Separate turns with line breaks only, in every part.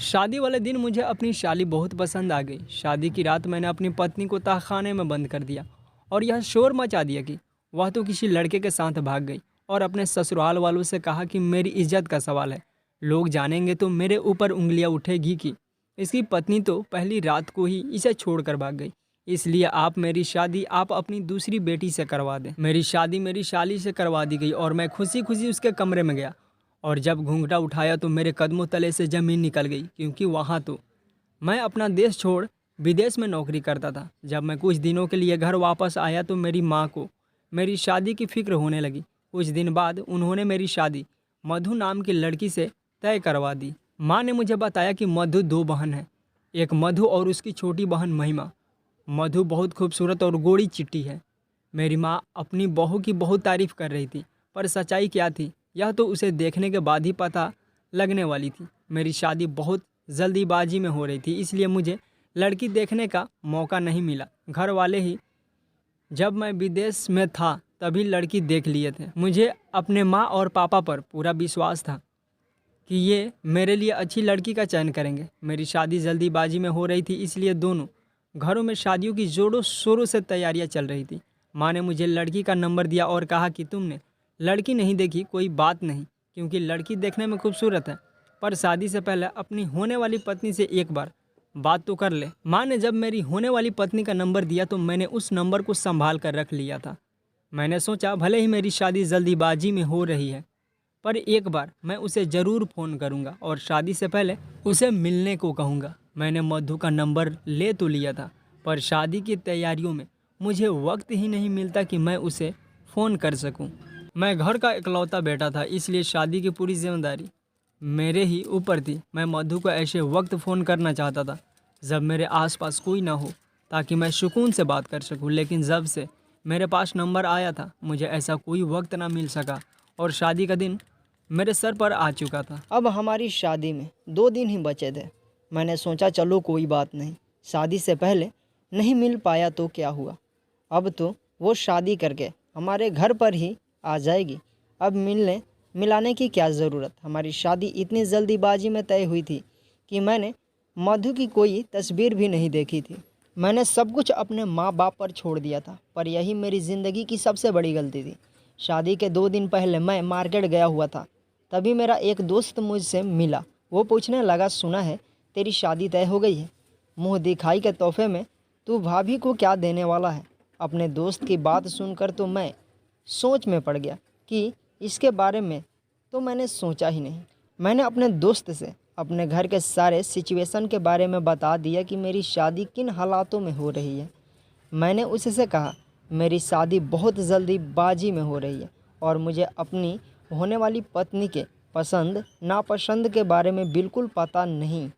शादी वाले दिन मुझे अपनी शाली बहुत पसंद आ गई। शादी की रात मैंने अपनी पत्नी को तहखाने में बंद कर दिया और यह शोर मचा दिया कि वह तो किसी लड़के के साथ भाग गई और अपने ससुराल वालों से कहा कि मेरी इज्जत का सवाल है, लोग जानेंगे तो मेरे ऊपर उंगलियां उठेगी कि इसकी पत्नी तो पहली रात को ही इसे छोड़कर भाग गई। इसलिए आप मेरी शादी आप अपनी दूसरी बेटी से करवा दें। मेरी शादी मेरी शाली से करवा दी गई और मैं खुशी खुशी उसके कमरे में गया और जब घूंघटा उठाया तो मेरे कदमों तले से ज़मीन निकल गई, क्योंकि वहाँ तो मैं अपना देश छोड़ विदेश में नौकरी करता था। जब मैं कुछ दिनों के लिए घर वापस आया तो मेरी माँ को मेरी शादी की फिक्र होने लगी। कुछ दिन बाद उन्होंने मेरी शादी मधु नाम की लड़की से तय करवा दी। माँ ने मुझे बताया कि मधु दो बहन हैं, एक मधु और उसकी छोटी बहन महिमा। मधु बहुत खूबसूरत और गोरी चिट्टी है। मेरी माँ अपनी बहू की बहुत तारीफ कर रही थी, पर सच्चाई क्या थी यह तो उसे देखने के बाद ही पता लगने वाली थी। मेरी शादी बहुत जल्दीबाजी में हो रही थी, इसलिए मुझे लड़की देखने का मौका नहीं मिला। घर वाले ही जब मैं विदेश में था तभी लड़की देख लिए थे। मुझे अपने माँ और पापा पर पूरा विश्वास था कि ये मेरे लिए अच्छी लड़की का चयन करेंगे। मेरी शादी जल्दीबाजी में हो रही थी, इसलिए दोनों घरों में शादियों की जोरों शोरों से तैयारियां चल रही थी। माँ ने मुझे लड़की का नंबर दिया और कहा कि तुमने लड़की नहीं देखी कोई बात नहीं, क्योंकि लड़की देखने में खूबसूरत है, पर शादी से पहले अपनी होने वाली पत्नी से एक बार बात तो कर ले। माँ ने जब मेरी होने वाली पत्नी का नंबर दिया तो मैंने उस नंबर को संभाल कर रख लिया था। मैंने सोचा भले ही मेरी शादी जल्दीबाजी में हो रही है, पर एक बार मैं उसे ज़रूर फ़ोन करूंगा और शादी से पहले उसे मिलने को कहूँगा। मैंने मधु का नंबर ले तो लिया था, पर शादी की तैयारियों में मुझे वक्त ही नहीं मिलता कि मैं उसे फ़ोन कर सकूं। मैं घर का इकलौता बेटा था, इसलिए शादी की पूरी जिम्मेदारी मेरे ही ऊपर थी। मैं मधु को ऐसे वक्त फ़ोन करना चाहता था जब मेरे आसपास कोई ना हो, ताकि मैं सुकून से बात कर सकूं। लेकिन जब से मेरे पास नंबर आया था मुझे ऐसा कोई वक्त ना मिल सका और शादी का दिन मेरे सर पर आ चुका था।
अब हमारी शादी में 2 दिन ही बचे थे। मैंने सोचा चलो कोई बात नहीं, शादी से पहले नहीं मिल पाया तो क्या हुआ, अब तो वो शादी करके हमारे घर पर ही आ जाएगी। अब मिलने मिलाने की क्या ज़रूरत। हमारी शादी इतनी जल्दीबाजी में तय हुई थी कि मैंने मधु की कोई तस्वीर भी नहीं देखी थी। मैंने सब कुछ अपने माँ बाप पर छोड़ दिया था, पर यही मेरी ज़िंदगी की सबसे बड़ी गलती थी। शादी के 2 दिन पहले मैं मार्केट गया हुआ था, तभी मेरा एक दोस्त मुझसे मिला। वो पूछने लगा, सुना है तेरी शादी तय हो गई है, मुँह दिखाई के तोहफे में तू भाभी को क्या देने वाला है। अपने दोस्त की बात सुनकर तो मैं सोच में पड़ गया कि इसके बारे में तो मैंने सोचा ही नहीं। मैंने अपने दोस्त से अपने घर के सारे सिचुएशन के बारे में बता दिया कि मेरी शादी किन हालातों में हो रही है। मैंने उससे कहा मेरी शादी बहुत जल्दीबाजी में हो रही है और मुझे अपनी होने वाली पत्नी के पसंद नापसंद के बारे में बिल्कुल पता नहीं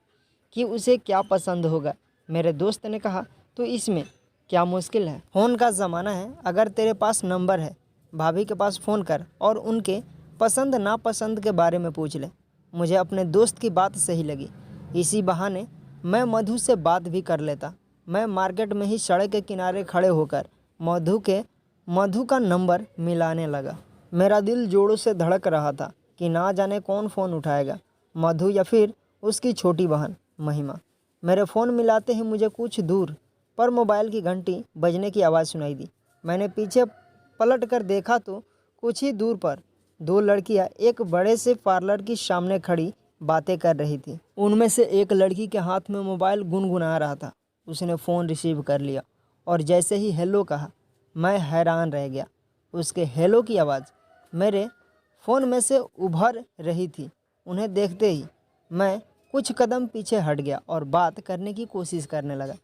कि उसे क्या पसंद होगा। मेरे दोस्त ने कहा तो इसमें क्या मुश्किल है, फ़ोन का ज़माना है, अगर तेरे पास नंबर है भाभी के पास फ़ोन कर और उनके पसंद नापसंद के बारे में पूछ ले। मुझे अपने दोस्त की बात सही लगी, इसी बहाने मैं मधु से बात भी कर लेता। मैं मार्केट में ही सड़क के किनारे खड़े होकर मधु का नंबर मिलाने लगा। मेरा दिल जोरों से धड़क रहा था कि ना जाने कौन फ़ोन उठाएगा, मधु या फिर उसकी छोटी बहन महिमा। मेरे फ़ोन मिलाते ही मुझे कुछ दूर पर मोबाइल की घंटी बजने की आवाज़ सुनाई दी। मैंने पीछे पलट कर देखा तो कुछ ही दूर पर 2 लड़कियां एक बड़े से पार्लर की सामने खड़ी बातें कर रही थी। उनमें से एक लड़की के हाथ में मोबाइल गुनगुना रहा था। उसने फ़ोन रिसीव कर लिया और जैसे ही हेलो कहा मैं हैरान रह गया। उसके हेलो की आवाज़ मेरे फ़ोन में से उभर रही थी। उन्हें देखते ही मैं कुछ कदम पीछे हट गया और बात करने की कोशिश करने लगा।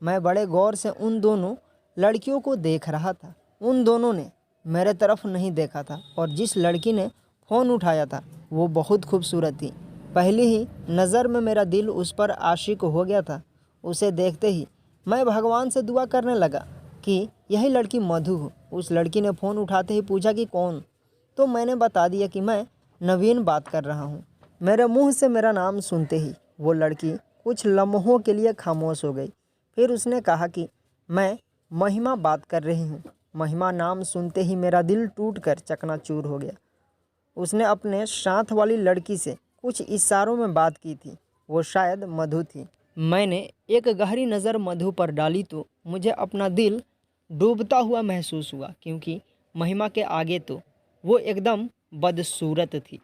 मैं बड़े गौर से उन दोनों लड़कियों को देख रहा था। उन दोनों ने मेरे तरफ नहीं देखा था और जिस लड़की ने फ़ोन उठाया था वो बहुत खूबसूरत थी। पहली ही नज़र में मेरा दिल उस पर आशिक हो गया था। उसे देखते ही मैं भगवान से दुआ करने लगा कि यही लड़की मधु हो। उस लड़की ने फ़ोन उठाते ही पूछा कि कौन, तो मैंने बता दिया कि मैं नवीन बात कर रहा हूँ। मेरे मुंह से मेरा नाम सुनते ही वो लड़की कुछ लम्हों के लिए खामोश हो गई। फिर उसने कहा कि मैं महिमा बात कर रही हूँ। महिमा नाम सुनते ही मेरा दिल टूटकर चकनाचूर हो गया। उसने अपने साथ वाली लड़की से कुछ इशारों में बात की थी। वो शायद मधु थी। मैंने एक गहरी नज़र मधु पर डाली तो मुझे अपना दिल डूबता हुआ महसूस हुआ, क्योंकि महिमा के आगे तो वो एकदम बदसूरत थी।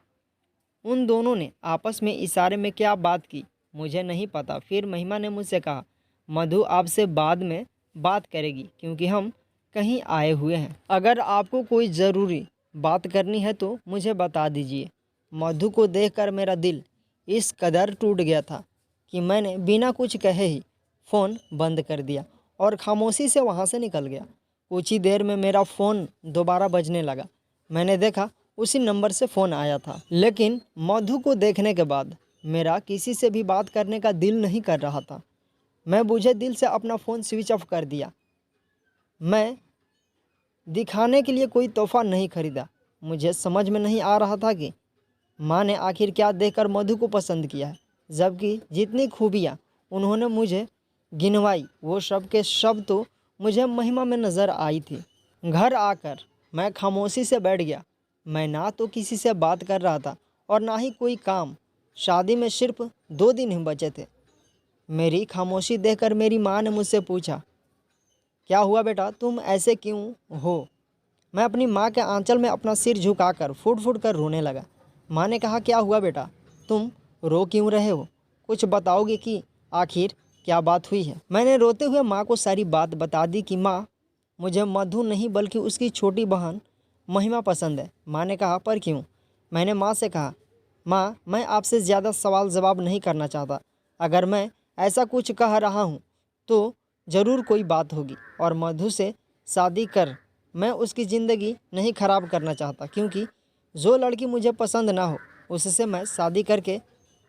उन दोनों ने आपस में इशारे में क्या बात की मुझे नहीं पता। फिर महिमा ने मुझसे कहा, मधु आपसे बाद में बात करेगी क्योंकि हम कहीं आए हुए हैं। अगर आपको कोई ज़रूरी बात करनी है तो मुझे बता दीजिए। मधु को देखकर मेरा दिल इस कदर टूट गया था कि मैंने बिना कुछ कहे ही फ़ोन बंद कर दिया और खामोशी से वहाँ से निकल गया। कुछ ही देर में मेरा फ़ोन दोबारा बजने लगा। मैंने देखा उसी नंबर से फ़ोन आया था, लेकिन मधु को देखने के बाद मेरा किसी से भी बात करने का दिल नहीं कर रहा था। मैं बुझे दिल से अपना फ़ोन स्विच ऑफ कर दिया। मैं दिखाने के लिए कोई तोहफा नहीं खरीदा। मुझे समझ में नहीं आ रहा था कि माँ ने आखिर क्या देखकर मधु को पसंद किया है, जबकि जितनी खूबियाँ उन्होंने मुझे गिनवाई वो सब के सब तो मुझे महिमा में नज़र आई थी। घर आकर मैं खामोशी से बैठ गया। मैं ना तो किसी से बात कर रहा था और ना ही कोई काम। शादी में सिर्फ 2 दिन ही बचे थे। मेरी खामोशी देखकर मेरी माँ ने मुझसे पूछा, क्या हुआ बेटा, तुम ऐसे क्यों हो? मैं अपनी माँ के आंचल में अपना सिर झुकाकर फूट फूट कर रोने लगा। माँ ने कहा, क्या हुआ बेटा, तुम रो क्यों रहे हो? कुछ बताओगे कि आखिर क्या बात हुई है? मैंने रोते हुए माँ को सारी बात बता दी कि माँ, मुझे मधु नहीं बल्कि उसकी छोटी बहन महिमा पसंद है। माँ ने कहा, पर क्यों? मैंने माँ से कहा, माँ, मैं आपसे ज़्यादा सवाल जवाब नहीं करना चाहता। अगर मैं ऐसा कुछ कह रहा हूँ तो ज़रूर कोई बात होगी और मधु से शादी कर मैं उसकी ज़िंदगी नहीं ख़राब करना चाहता, क्योंकि जो लड़की मुझे पसंद ना हो उससे मैं शादी करके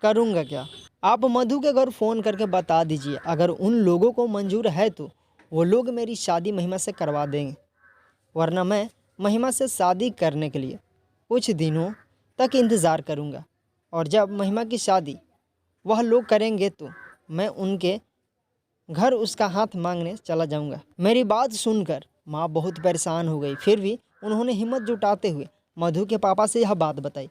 करूँगा क्या? आप मधु के घर फ़ोन करके बता दीजिए। अगर उन लोगों को मंजूर है तो वो लोग मेरी शादी महिमा से करवा देंगे, वरना मैं महिमा से शादी करने के लिए कुछ दिनों तक इंतज़ार करूँगा। और जब महिमा की शादी वह लोग करेंगे तो मैं उनके घर उसका हाथ मांगने चला जाऊंगा। मेरी बात सुनकर माँ बहुत परेशान हो गई। फिर भी उन्होंने हिम्मत जुटाते हुए मधु के पापा से यह बात बताई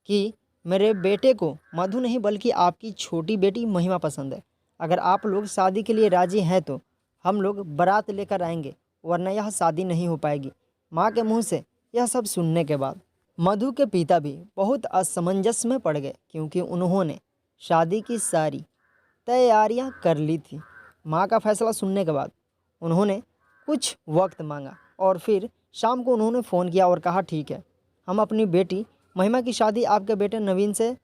कि मेरे बेटे को मधु नहीं बल्कि आपकी छोटी बेटी महिमा पसंद है। अगर आप लोग शादी के लिए राजी हैं तो हम लोग बारात लेकर आएंगे, वरना यह शादी नहीं हो पाएगी। माँ के मुँह से यह सब सुनने के बाद मधु के पिता भी बहुत असमंजस में पड़ गए, क्योंकि उन्होंने शादी की सारी तैयारियां कर ली थी। माँ का फैसला सुनने के बाद उन्होंने कुछ वक्त मांगा और फिर शाम को उन्होंने फ़ोन किया और कहा, ठीक है, हम अपनी बेटी महिमा की शादी आपके बेटे नवीन से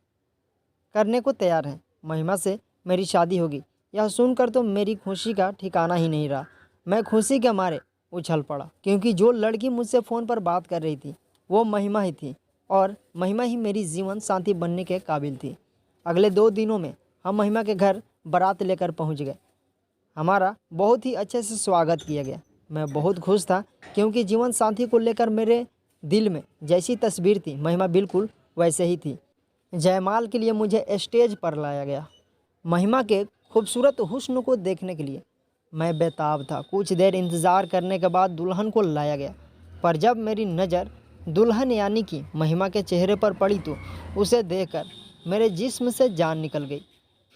करने को तैयार हैं। महिमा से मेरी शादी होगी। यह सुनकर तो मेरी खुशी का ठिकाना ही नहीं रहा। मैं खुशी के मारे उछल पड़ा, क्योंकि जो लड़की मुझसे फ़ोन पर बात कर रही थी वो महिमा ही थी और महिमा ही मेरी जीवन साथी बनने के काबिल थी। अगले 2 दिनों में हम महिमा के घर बारात लेकर पहुंच गए। हमारा बहुत ही अच्छे से स्वागत किया गया। मैं बहुत खुश था, क्योंकि जीवन साथी को लेकर मेरे दिल में जैसी तस्वीर थी महिमा बिल्कुल वैसे ही थी। जयमाल के लिए मुझे स्टेज पर लाया गया। महिमा के खूबसूरत हुस्न को देखने के लिए मैं बेताब था। कुछ देर इंतज़ार करने के बाद दुल्हन को लाया गया, पर जब मेरी नज़र दुल्हन यानी कि महिमा के चेहरे पर पड़ी तो उसे देखकर मेरे जिस्म से जान निकल गई।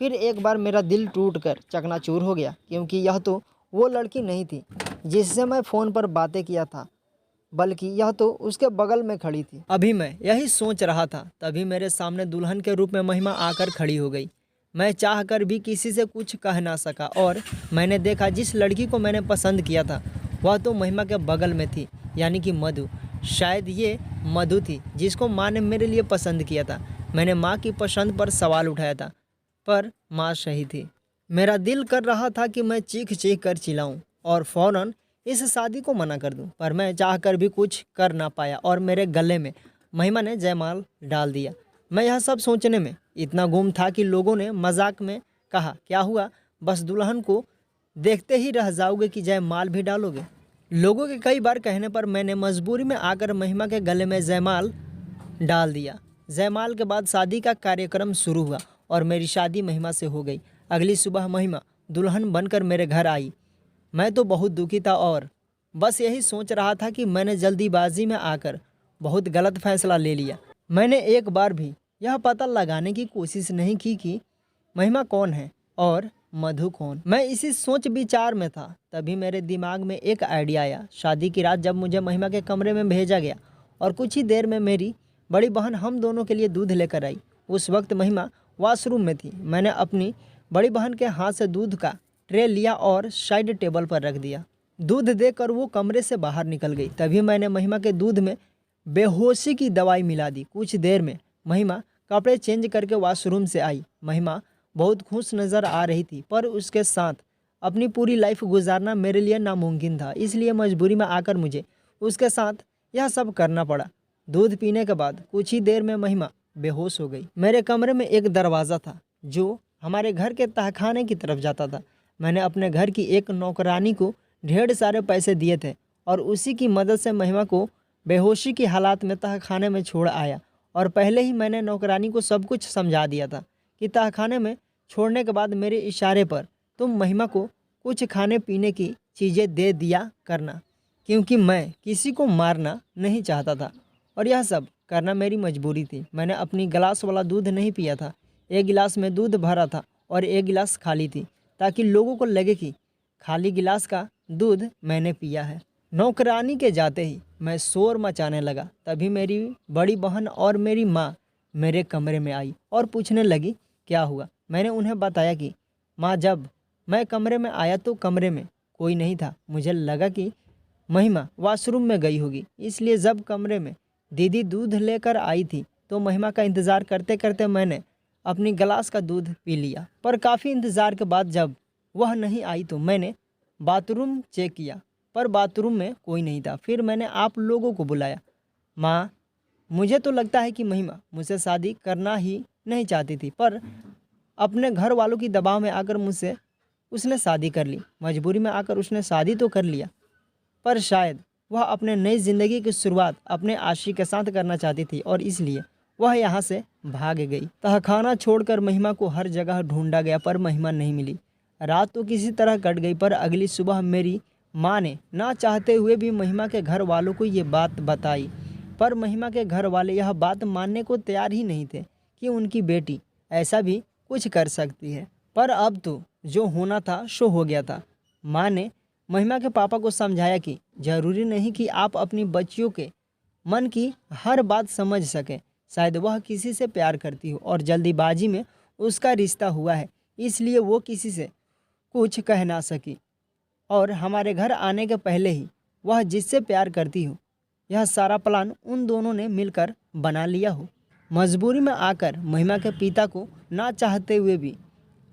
फिर एक बार मेरा दिल टूटकर चकनाचूर हो गया, क्योंकि यह तो वो लड़की नहीं थी जिससे मैं फ़ोन पर बातें किया था, बल्कि यह तो उसके बगल में खड़ी थी। अभी मैं यही सोच रहा था, तभी मेरे सामने दुल्हन के रूप में महिमा आकर खड़ी हो गई। मैं चाहकर भी किसी से कुछ कह ना सका और मैंने देखा जिस लड़की को मैंने पसंद किया था वह तो महिमा के बगल में थी, यानी कि मधु। शायद ये मधु थी जिसको माँ ने मेरे लिए पसंद किया था। मैंने माँ की पसंद पर सवाल उठाया था, पर माँ सही थी। मेरा दिल कर रहा था कि मैं चीख चीख कर चिल्लाऊं और फ़ौरन इस शादी को मना कर दूं, पर मैं चाहकर भी कुछ कर ना पाया और मेरे गले में महिमा ने जयमाल डाल दिया। मैं यह सब सोचने में इतना गुम था कि लोगों ने मजाक में कहा, क्या हुआ, बस दुल्हन को देखते ही रह जाओगे कि जयमाल भी डालोगे? लोगों के कई बार कहने पर मैंने मजबूरी में आकर महिमा के गले में जयमाल डाल दिया। जयमाल के बाद शादी का कार्यक्रम शुरू हुआ और मेरी शादी महिमा से हो गई। अगली सुबह महिमा दुल्हन बनकर मेरे घर आई। मैं तो बहुत दुखी था और बस यही सोच रहा था कि मैंने जल्दीबाजी में आकर बहुत गलत फैसला ले लिया। मैंने एक बार भी यह पता लगाने की कोशिश नहीं की कि महिमा कौन है और मधु कौन। मैं इसी सोच विचार में था, तभी मेरे दिमाग में एक आइडिया आया। शादी की रात जब मुझे महिमा के कमरे में भेजा गया और कुछ ही देर में मेरी बड़ी बहन हम दोनों के लिए दूध लेकर आई। उस वक्त महिमा वॉशरूम में थी। मैंने अपनी बड़ी बहन के हाथ से दूध का ट्रे लिया और साइड टेबल पर रख दिया। दूध देकर वो कमरे से बाहर निकल गई। तभी मैंने महिमा के दूध में बेहोशी की दवाई मिला दी। कुछ देर में महिमा कपड़े चेंज करके वॉशरूम से आई। महिमा बहुत खुश नज़र आ रही थी, पर उसके साथ अपनी पूरी लाइफ गुजारना मेरे लिए नामुमकिन था। इसलिए मजबूरी में आकर मुझे उसके साथ यह सब करना पड़ा। दूध पीने के बाद कुछ ही देर में महिमा बेहोश हो गई। मेरे कमरे में एक दरवाज़ा था जो हमारे घर के तहखाने की तरफ जाता था। मैंने अपने घर की एक नौकरानी को ढेर सारे पैसे दिए थे और उसी की मदद से महिमा को बेहोशी की हालात में तहखाने में छोड़ आया। और पहले ही मैंने नौकरानी को सब कुछ समझा दिया था कि तहखाने में छोड़ने के बाद मेरे इशारे पर तुम महिमा को कुछ खाने पीने की चीज़ें दे दिया करना, क्योंकि मैं किसी को मारना नहीं चाहता था और यह सब करना मेरी मजबूरी थी। मैंने अपनी गिलास वाला दूध नहीं पिया था। एक गिलास में दूध भरा था और एक गिलास खाली थी, ताकि लोगों को लगे कि खाली गिलास का दूध मैंने पिया है। नौकरानी के जाते ही मैं शोर मचाने लगा। तभी मेरी बड़ी बहन और मेरी माँ मेरे कमरे में आई और पूछने लगी क्या हुआ। मैंने उन्हें बताया कि माँ, जब मैं कमरे में आया तो कमरे में कोई नहीं था। मुझे लगा कि महिमा वॉशरूम में गई होगी, इसलिए जब कमरे में दीदी दूध लेकर आई थी तो महिमा का इंतज़ार करते करते मैंने अपनी गिलास का दूध पी लिया। पर काफ़ी इंतज़ार के बाद जब वह नहीं आई तो मैंने बाथरूम चेक किया, पर बाथरूम में कोई नहीं था। फिर मैंने आप लोगों को बुलाया। माँ, मुझे तो लगता है कि महिमा मुझसे शादी करना ही नहीं चाहती थी, पर अपने घर वालों की दबाव में आकर मुझसे उसने शादी कर ली। मजबूरी में आकर उसने शादी तो कर लिया, पर शायद वह अपने नई ज़िंदगी की शुरुआत अपने आशिक के साथ करना चाहती थी और इसलिए वह यहाँ से भाग गई। तहखाना छोड़कर महिमा को हर जगह ढूंढा गया, पर महिमा नहीं मिली। रात तो किसी तरह कट गई, पर अगली सुबह मेरी माँ ने ना चाहते हुए भी महिमा के घर वालों को ये बात बताई। पर महिमा के घर वाले यह बात मानने को तैयार ही नहीं थे कि उनकी बेटी ऐसा भी कुछ कर सकती है। पर अब तो जो होना था सो हो गया था। माँ ने महिमा के पापा को समझाया कि ज़रूरी नहीं कि आप अपनी बच्चियों के मन की हर बात समझ सकें। शायद वह किसी से प्यार करती हो और जल्दीबाजी में उसका रिश्ता हुआ है, इसलिए वो किसी से कुछ कह ना सकी और हमारे घर आने के पहले ही वह जिससे प्यार करती हो यह सारा प्लान उन दोनों ने मिलकर बना लिया हो। मजबूरी में आकर महिमा के पिता को ना चाहते हुए भी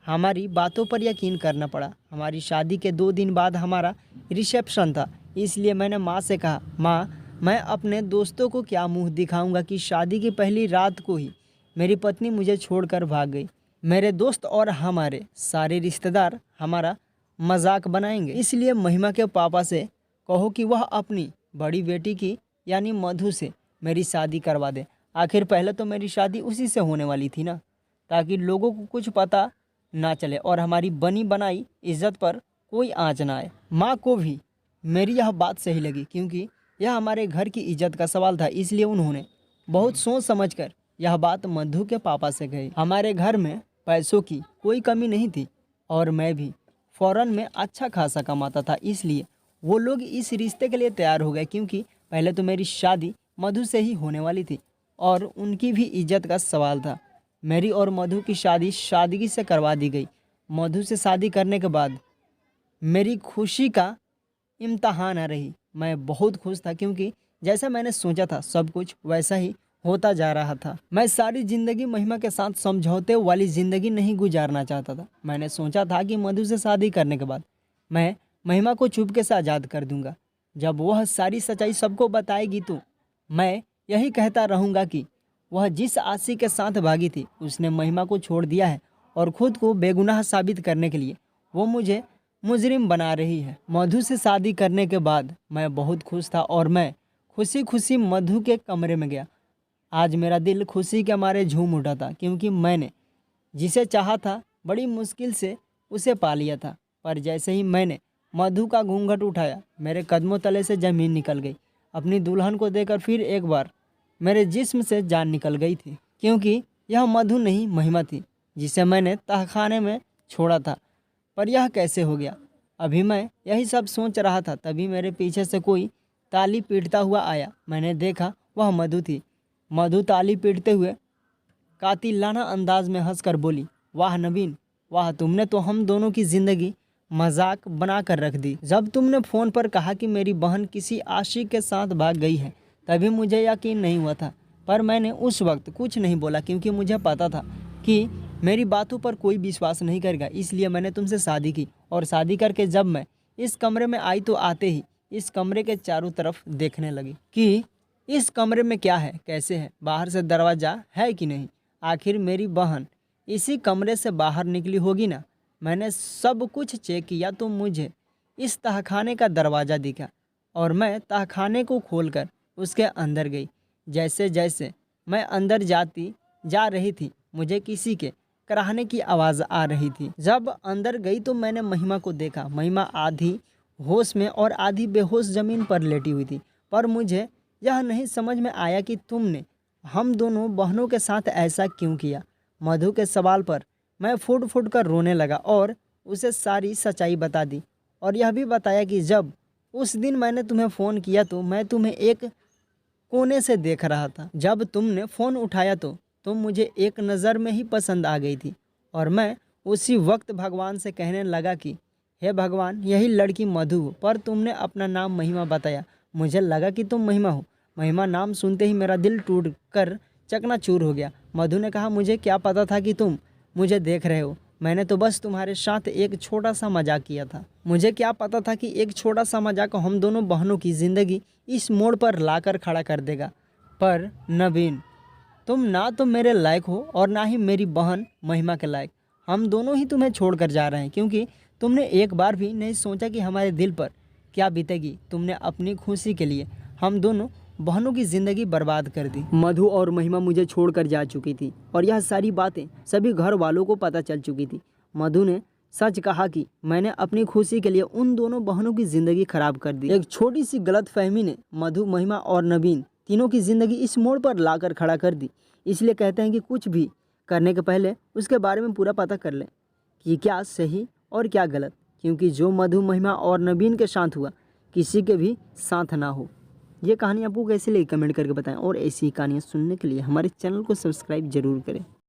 हमारी बातों पर यकीन करना पड़ा। हमारी शादी के 2 दिन बाद हमारा रिसेप्शन था, इसलिए मैंने माँ से कहा, माँ, मैं अपने दोस्तों को क्या मुंह दिखाऊंगा कि शादी की पहली रात को ही मेरी पत्नी मुझे छोड़कर भाग गई। मेरे दोस्त और हमारे सारे रिश्तेदार हमारा मजाक बनाएंगे, इसलिए महिमा के पापा से कहो कि वह अपनी बड़ी बेटी की यानी मधु से मेरी शादी करवा दे। आखिर पहले तो मेरी शादी उसी से होने वाली थी ना, ताकि लोगों को कुछ पता ना चले और हमारी बनी बनाई इज्जत पर कोई आँच ना आए। माँ को भी मेरी यह बात सही लगी, क्योंकि यह हमारे घर की इज्जत का सवाल था, इसलिए उन्होंने बहुत सोच समझकर यह बात मधु के पापा से कही। हमारे घर में पैसों की कोई कमी नहीं थी और मैं भी फ़ौरन में अच्छा खासा कमाता था, इसलिए वो लोग इस रिश्ते के लिए तैयार हो गए, क्योंकि पहले तो मेरी शादी मधु से ही होने वाली थी और उनकी भी इज्जत का सवाल था। मेरी और मधु की शादी सादगी से करवा दी गई। मधु से शादी करने के बाद मेरी खुशी का इम्तहान आ रही। मैं बहुत खुश था, क्योंकि जैसा मैंने सोचा था सब कुछ वैसा ही होता जा रहा था। मैं सारी ज़िंदगी महिमा के साथ समझौते वाली ज़िंदगी नहीं गुजारना चाहता था। मैंने सोचा था कि मधु से शादी करने के बाद मैं महिमा को चुपके से आज़ाद कर दूंगा। जब वह सारी सच्चाई सबको बताएगी तो मैं यही कहता रहूँगा कि वह जिस आशिक के साथ भागी थी उसने महिमा को छोड़ दिया है और ख़ुद को बेगुनाह साबित करने के लिए वो मुझे मुजरिम बना रही है। मधु से शादी करने के बाद मैं बहुत खुश था और मैं खुशी खुशी मधु के कमरे में गया। आज मेरा दिल खुशी के मारे झूम उठा था, क्योंकि मैंने जिसे चाहा था बड़ी मुश्किल से उसे पा लिया था। पर जैसे ही मैंने मधु का घूंघट उठाया मेरे कदमों तले से ज़मीन निकल गई। अपनी दुल्हन को देखकर फिर एक बार मेरे जिस्म से जान निकल गई थी, क्योंकि यह मधु नहीं महिमा थी। जिसे मैंने तहखाने में छोड़ा था, पर यह कैसे हो गया? अभी मैं यही सब सोच रहा था, तभी मेरे पीछे से कोई ताली पीटता हुआ आया। मैंने देखा वह मधु थी। मधु ताली पीटते हुए कातिलाना अंदाज में हंसकर बोली, वाह नवीन, वाह, तुमने तो हम दोनों की ज़िंदगी मजाक बना कर रख दी। जब तुमने फ़ोन पर कहा कि मेरी बहन किसी आशिक के साथ भाग गई है, तभी मुझे यकीन नहीं हुआ था, पर मैंने उस वक्त कुछ नहीं बोला क्योंकि मुझे पता था कि मेरी बातों पर कोई विश्वास नहीं करेगा। इसलिए मैंने तुमसे शादी की, और शादी करके जब मैं इस कमरे में आई तो आते ही इस कमरे के चारों तरफ देखने लगी कि इस कमरे में क्या है, कैसे है, बाहर से दरवाज़ा है कि नहीं, आखिर मेरी बहन इसी कमरे से बाहर निकली होगी ना। मैंने सब कुछ चेक किया तो मुझे इस तहखाने का दरवाज़ा दिखा और मैं तहखाने को खोलकर उसके अंदर गई। जैसे जैसे मैं अंदर जा रही थी, मुझे किसी के कराहने की आवाज़ आ रही थी। जब अंदर गई तो मैंने महिमा को देखा। महिमा आधी होश में और आधी बेहोश ज़मीन पर लेटी हुई थी, पर मुझे यह नहीं समझ में आया कि तुमने हम दोनों बहनों के साथ ऐसा क्यों किया। मधु के सवाल पर मैं फूट फूट कर रोने लगा और उसे सारी सच्चाई बता दी, और यह भी बताया कि जब उस दिन मैंने तुम्हें फ़ोन किया तो मैं तुम्हें एक कोने से देख रहा था। जब तुमने फ़ोन उठाया तो तुम मुझे एक नज़र में ही पसंद आ गई थी, और मैं उसी वक्त भगवान से कहने लगा कि हे भगवान, यही लड़की मधु हो, पर तुमने अपना नाम महिमा बताया। मुझे लगा कि तुम महिमा हो। महिमा नाम सुनते ही मेरा दिल टूट कर चकनाचूर हो गया। मधु ने कहा, मुझे क्या पता था कि तुम मुझे देख रहे हो, मैंने तो बस तुम्हारे साथ एक छोटा सा मजाक किया था। मुझे क्या पता था कि एक छोटा सा मजाक हम दोनों बहनों की ज़िंदगी इस मोड़ पर लाकर खड़ा कर देगा। पर नवीन, तुम ना तो मेरे लायक हो और ना ही मेरी बहन महिमा के लायक। हम दोनों ही तुम्हें छोड़ कर जा रहे हैं क्योंकि तुमने एक बार भी नहीं सोचा कि हमारे दिल पर क्या बीतेगी। तुमने अपनी खुशी के लिए हम दोनों बहनों की ज़िंदगी बर्बाद कर दी। मधु और महिमा मुझे छोड़कर जा चुकी थी और यह सारी बातें सभी घर वालों को पता चल चुकी थी। मधु ने सच कहा कि मैंने अपनी खुशी के लिए उन दोनों बहनों की ज़िंदगी खराब कर दी। एक छोटी सी गलतफहमी ने मधु, महिमा और नवीन तीनों की ज़िंदगी इस मोड़ पर लाकर खड़ा कर दी। इसलिए कहते हैं कि कुछ भी करने के पहले उसके बारे में पूरा पता कर लें कि क्या सही और क्या गलत, क्योंकि जो मधु, महिमा और नवीन के साथ हुआ किसी के भी साथ ना हो। ये कहानी आपको कैसी लगी कमेंट करके बताएं, और ऐसी कहानियाँ सुनने के लिए हमारे चैनल को सब्सक्राइब जरूर करें।